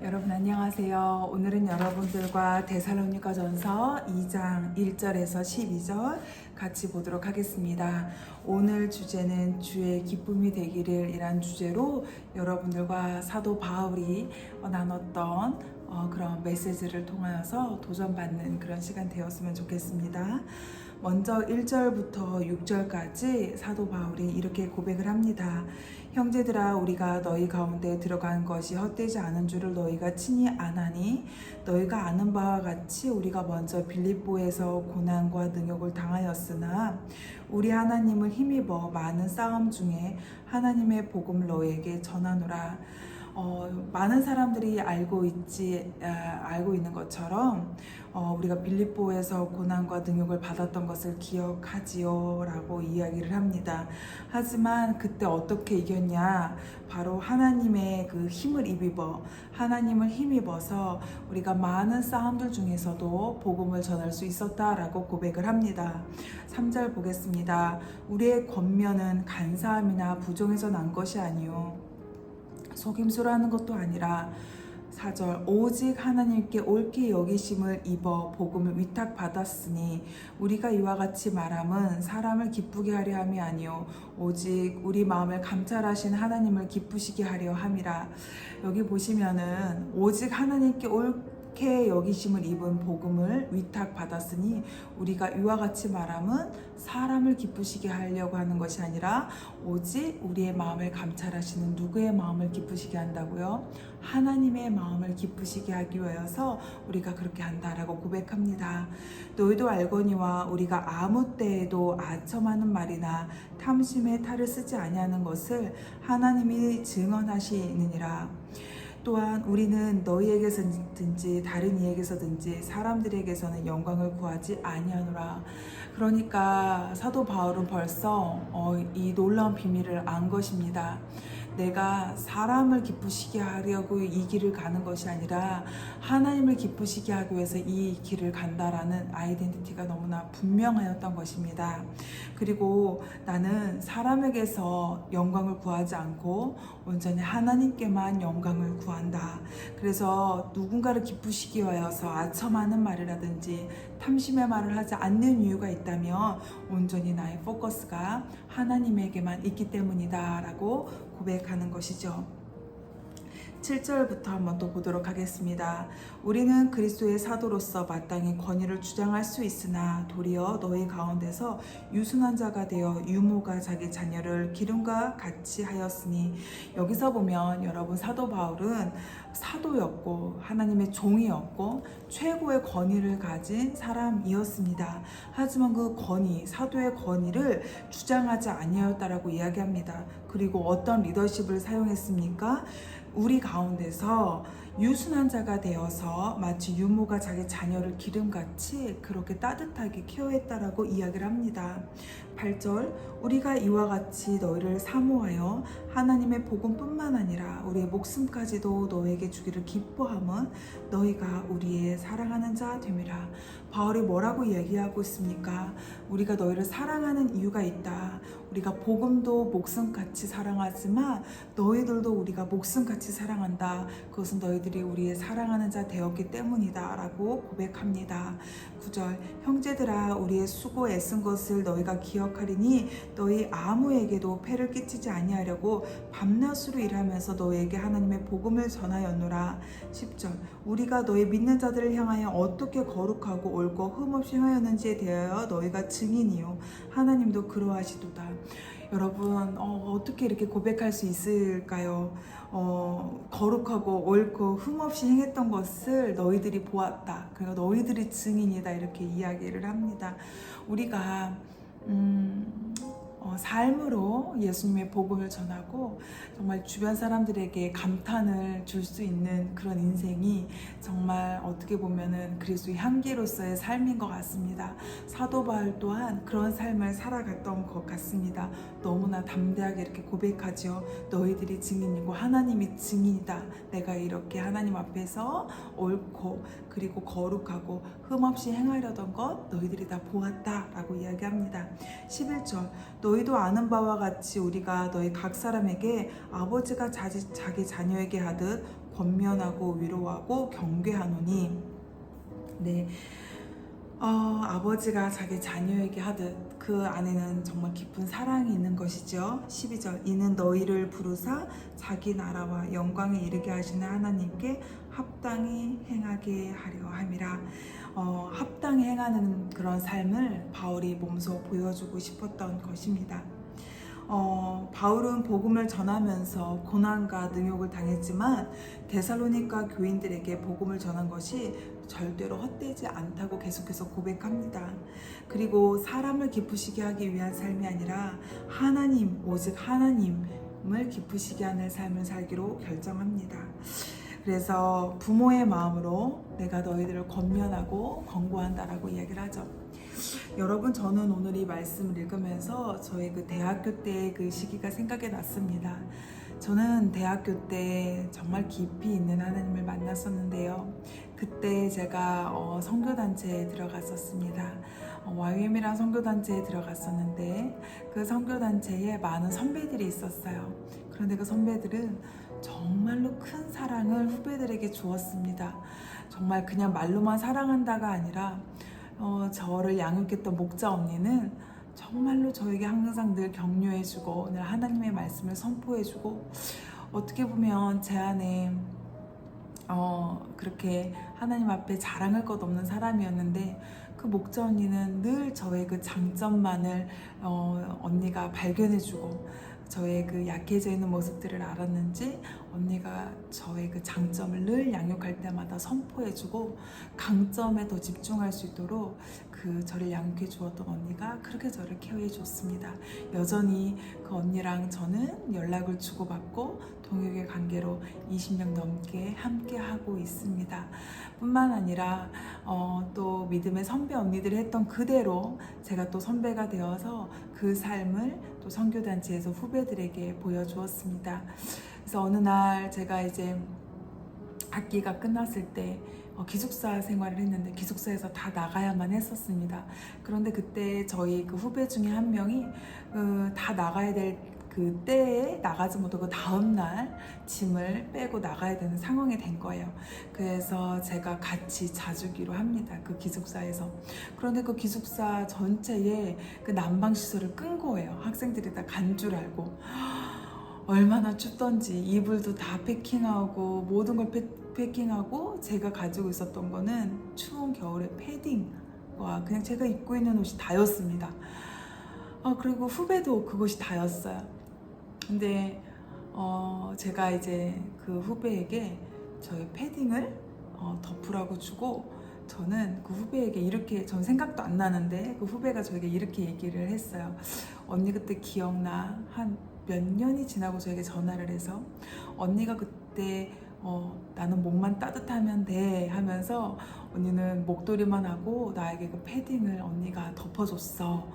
여러분 안녕하세요. 오늘은 여러분들과 데살로니가전서 2장 1절에서 12절 같이 보도록 하겠습니다. 오늘 주제는 주의 기쁨이 되기를 이란 주제로 여러분들과 사도 바울이 나눴던 그런 메시지를 통하여서 도전받는 그런 시간 되었으면 좋겠습니다. 먼저 1절부터 6절까지 사도 바울이 이렇게 고백을 합니다. 형제들아, 우리가 너희 가운데 들어간 것이 헛되지 않은 줄을 너희가 친히 아나니, 너희가 아는 바와 같이 우리가 먼저 빌립보에서 고난과 능욕을 당하였으나 우리 하나님을 힘입어 많은 싸움 중에 하나님의 복음을 너희에게 전하노라. 많은 사람들이 알고 있는 것처럼 우리가 빌립보에서 고난과 능욕을 받았던 것을 기억하지요 라고 이야기를 합니다. 하지만 그때 어떻게 이겼냐? 바로 하나님의 그 하나님을 힘입어서 우리가 많은 싸움들 중에서도 복음을 전할 수 있었다라고 고백을 합니다. 3절 보겠습니다. 우리의 권면은 간사함이나 부정에서 난 것이 아니요 속임수라는 것도 아니라 4절 오직 하나님께 옳게 여기심을 입어 복음을 위탁받았으니 우리가 이와 같이 말함은 사람을 기쁘게 하려 함이 아니요 오직 우리 마음을 감찰하신 하나님을 기쁘시게 하려 함이라. 여기 보시면은 오직 하나님께 옳게 여기심을 입은 복음을 위탁받았으니 우리가 이와 같이 말함은 사람을 기쁘시게 하려고 하는 것이 아니라 오직 우리의 마음을 감찰하시는 누구의 마음을 기쁘시게 한다고요? 하나님의 마음을 기쁘시게 하기 위해서 우리가 그렇게 한다라고 고백합니다. 너희도 알거니와 우리가 아무 때에도 아첨하는 말이나 탐심의 탈을 쓰지 아니하는 것을 하나님이 증언하시느니라. 또한 우리는 너희에게서든지 다른 이에게서든지 사람들에게서는 영광을 구하지 아니하노라. 그러니까 사도 바울은 벌써 이 놀라운 비밀을 안 것입니다. 내가 사람을 기쁘시게 하려고 이 길을 가는 것이 아니라 하나님을 기쁘시게 하기 위해서 이 길을 간다라는 아이덴티티가 너무나 분명하였던 것입니다. 그리고 나는 사람에게서 영광을 구하지 않고 온전히 하나님께만 영광을 구한다. 그래서 누군가를 기쁘시기 위해서 아첨하는 말이라든지 탐심의 말을 하지 않는 이유가 있다면 온전히 나의 포커스가 하나님에게만 있기 때문이다 라고 고백하는 것이죠. 7절부터 한번 또 보도록 하겠습니다. 우리는 그리스도의 사도로서 마땅히 권위를 주장할 수 있으나 도리어 너희 가운데서 유순한 자가 되어 유모가 자기 자녀를 기름과 같이 하였으니, 여기서 보면 여러분 사도 바울은 사도였고 하나님의 종이었고 최고의 권위를 가진 사람이었습니다. 하지만 그 권위, 사도의 권위를 주장하지 아니하였다라고 이야기합니다. 그리고 어떤 리더십을 사용했습니까? 우리 가운데서 유순한 자가 되어서 마치 유모가 자기 자녀를 기름같이 그렇게 따뜻하게 케어했다라고 이야기를 합니다. 8절 우리가 이와 같이 너희를 사모하여 하나님의 복음뿐만 아니라 우리의 목숨까지도 너에게 주기를 기뻐함은 너희가 우리의 사랑하는 자 됨이라. 바울이 뭐라고 이야기하고 있습니까? 우리가 너희를 사랑하는 이유가 있다. 우리가 복음도 목숨같이 사랑하지만 너희들도 우리가 목숨같이 사랑한다. 그것은 너희들이 우리의 사랑하는 자 되었기 때문이다 라고 고백합니다. 9절 형제들아, 우리의 수고 애쓴 것을 너희가 기억하리니 너희 아무에게도 폐를 끼치지 아니하려고 밤낮으로 일하면서 너희에게 하나님의 복음을 전하였노라. 10절 우리가 너희 믿는 자들을 향하여 어떻게 거룩하고 옳고 흠없이 행하였는지에 대하여 너희가 증인이요 하나님도 그러하시도다. 여러분 어떻게 이렇게 고백할 수 있을까요? 거룩하고 옳고 흠없이 행했던 것을 너희들이 보았다. 그러니까 너희들이 증인이다 이렇게 이야기를 합니다. 우리가 삶으로 예수님의 복음을 전하고 정말 주변 사람들에게 감탄을 줄 수 있는 그런 인생이 정말 어떻게 보면은 그리스도의 향기로서의 삶인 것 같습니다. 사도 바울 또한 그런 삶을 살아갔던 것 같습니다. 너무나 담대하게 이렇게 고백하죠. 너희들이 증인이고 하나님이 증인이다. 내가 이렇게 하나님 앞에서 옳고 그리고 거룩하고 흠없이 행하려던 것 너희들이 다 보았다 라고 이야기합니다. 11절 너희도 아는 바와 같이 우리가 너희 각 사람에게 아버지가 자기 자녀에게 하듯 권면하고 위로하고 경계하노니. 네, 아버지가 자기 자녀에게 하듯 그 안에는 정말 깊은 사랑이 있는 것이죠. 12절, 이는 너희를 부르사 자기 나라와 영광에 이르게 하시는 하나님께 합당히 행하게 하려 함이라. 합당히 행하는 그런 삶을 바울이 몸소 보여주고 싶었던 것입니다. 바울은 복음을 전하면서 고난과 능욕을 당했지만 데살로니가 교인들에게 복음을 전한 것이 절대로 헛되지 않다고 계속해서 고백합니다. 그리고 사람을 기쁘시게 하기 위한 삶이 아니라 하나님, 오직 하나님을 기쁘시게 하는 삶을 살기로 결정합니다. 그래서 부모의 마음으로 내가 너희들을 권면하고 권고한다라고 이야기를 하죠. 여러분, 저는 오늘 이 말씀을 읽으면서 저의 그 대학교 때의 그 시기가 생각이 났습니다. 저는 대학교 때 정말 깊이 있는 하나님을 만났었는데요. 그때 제가 선교단체에 들어갔었습니다. YM이라는 선교단체에 들어갔었는데 그 선교단체에 많은 선배들이 있었어요. 그런데 그 선배들은 정말로 큰 사랑을 후배들에게 주었습니다. 정말 그냥 말로만 사랑한다가 아니라 저를 양육했던 목자 언니는 정말로 저에게 항상 늘 격려해주고 늘 하나님의 말씀을 선포해주고, 어떻게 보면 제 안에 그렇게 하나님 앞에 자랑할 것 없는 사람이었는데 그 목자 언니는 늘 저의 그 장점만을 언니가 발견해주고 저의 그 약해져 있는 모습들을 알았는지 언니가 저의 그 장점을 늘 양육할 때마다 선포해주고 강점에 더 집중할 수 있도록 그 저를 양육해 주었던 언니가 그렇게 저를 케어해 줬습니다. 여전히 그 언니랑 저는 연락을 주고받고 동역의 관계로 20년 넘게 함께 하고 있습니다. 뿐만 아니라 또 믿음의 선배 언니들이 했던 그대로 제가 또 선배가 되어서 그 삶을 또 선교단체에서 후배들에게 보여주었습니다. 그래서 어느 날 제가 이제 학기가 끝났을 때 기숙사 생활을 했는데 기숙사에서 다 나가야만 했었습니다. 그런데 그때 저희 그 후배 중에 한 명이 다 나가야 될 그 때에 나가지 못하고 다음날 짐을 빼고 나가야 되는 상황이 된 거예요. 그래서 제가 같이 자주기로 합니다. 그 기숙사에서. 그런데 그 기숙사 전체에 그 난방시설을 끈 거예요. 학생들이 다 간 줄 알고. 얼마나 춥던지 이불도 다 패킹하고 모든 걸 패킹하고 제가 가지고 있었던 거는 추운 겨울에 패딩과 그냥 제가 입고 있는 옷이 다였습니다. 그리고 후배도 그것이 다였어요. 근데 제가 이제 그 후배에게 저의 패딩을 덮으라고 주고 저는 그 후배에게 이렇게, 전 생각도 안 나는데 그 후배가 저에게 이렇게 얘기를 했어요. 언니 그때 기억나? 한 몇 년이 지나고 저에게 전화를 해서 언니가 그때 나는 목만 따뜻하면 돼 하면서 언니는 목도리만 하고 나에게 그 패딩을 언니가 덮어줬어.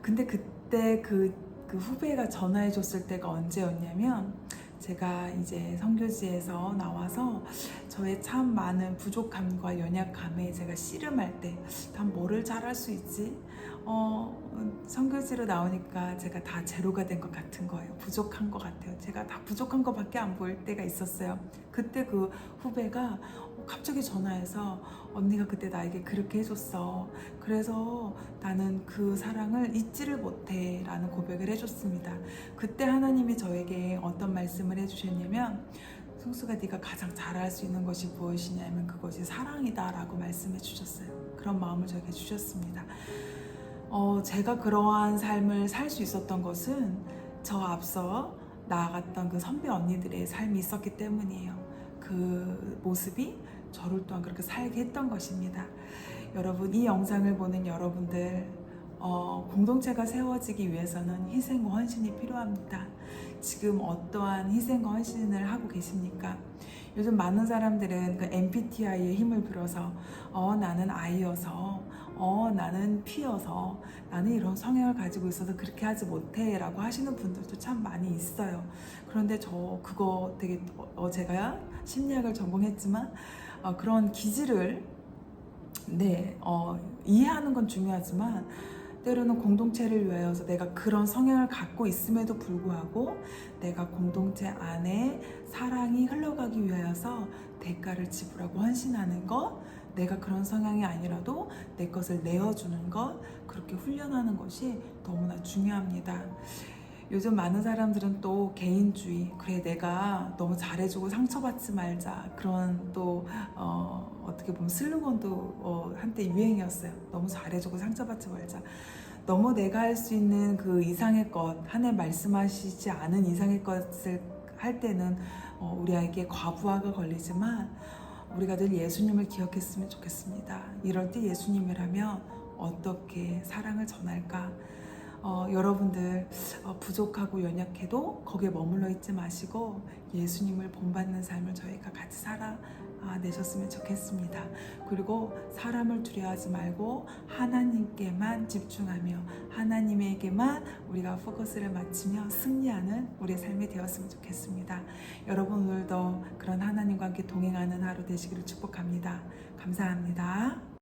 근데 그때 그 후배가 전화해 줬을 때가 언제였냐면 제가 이제 선교지에서 나와서 저의 참 많은 부족함과 연약함에 제가 씨름할 때 난 뭐를 잘할 수 있지? 선교지로 나오니까 제가 다 제로가 된 것 같은 거예요. 부족한 것 같아요. 제가 다 부족한 것밖에 안 보일 때가 있었어요. 그때 그 후배가 갑자기 전화해서 언니가 그때 나에게 그렇게 해줬어. 그래서 나는 그 사랑을 잊지를 못해 라는 고백을 해줬습니다. 그때 하나님이 저에게 어떤 말씀을 해주셨냐면, 승수가 네가 가장 잘할 수 있는 것이 무엇이냐면 그것이 사랑이다 라고 말씀해 주셨어요. 그런 마음을 저에게 주셨습니다. 제가 그러한 삶을 살 수 있었던 것은 저 앞서 나아갔던 그 선배 언니들의 삶이 있었기 때문이에요. 그 모습이 저를 또한 그렇게 살게 했던 것입니다. 여러분, 이 영상을 보는 여러분들, 공동체가 세워지기 위해서는 희생과 헌신이 필요합니다. 지금 어떠한 희생과 헌신을 하고 계십니까? 요즘 많은 사람들은 그 MBTI의 힘을 빌어서 나는 I여서 나는 P여서 나는 이런 성향을 가지고 있어서 그렇게 하지 못해 라고 하시는 분들도 참 많이 있어요. 그런데 그거 되게 제가 심리학을 전공했지만 그런 기질을 이해하는 건 중요하지만 때로는 공동체를 위하여서 내가 그런 성향을 갖고 있음에도 불구하고 내가 공동체 안에 사랑이 흘러가기 위하여서 대가를 지불하고 헌신하는 것, 내가 그런 성향이 아니라도 내 것을 내어주는 것, 그렇게 훈련하는 것이 너무나 중요합니다. 요즘 많은 사람들은 또 개인주의, 그래 내가 너무 잘해주고 상처받지 말자, 그런 또 어떻게 보면 슬로건도 한때 유행이었어요. 너무 잘해주고 상처받지 말자. 너무 내가 할 수 있는 그 이상의 것, 하나님 말씀하시지 않은 이상의 것을 할 때는 우리에게 과부하가 걸리지만 우리가 늘 예수님을 기억했으면 좋겠습니다. 이럴 때 예수님이라면 어떻게 사랑을 전할까? 여러분들 부족하고 연약해도 거기에 머물러 있지 마시고 예수님을 본받는 삶을 저희가 같이 살아내셨으면 좋겠습니다. 그리고 사람을 두려워하지 말고 하나님께만 집중하며 하나님에게만 우리가 포커스를 맞추며 승리하는 우리의 삶이 되었으면 좋겠습니다. 여러분 오늘도 그런 하나님과 함께 동행하는 하루 되시기를 축복합니다. 감사합니다.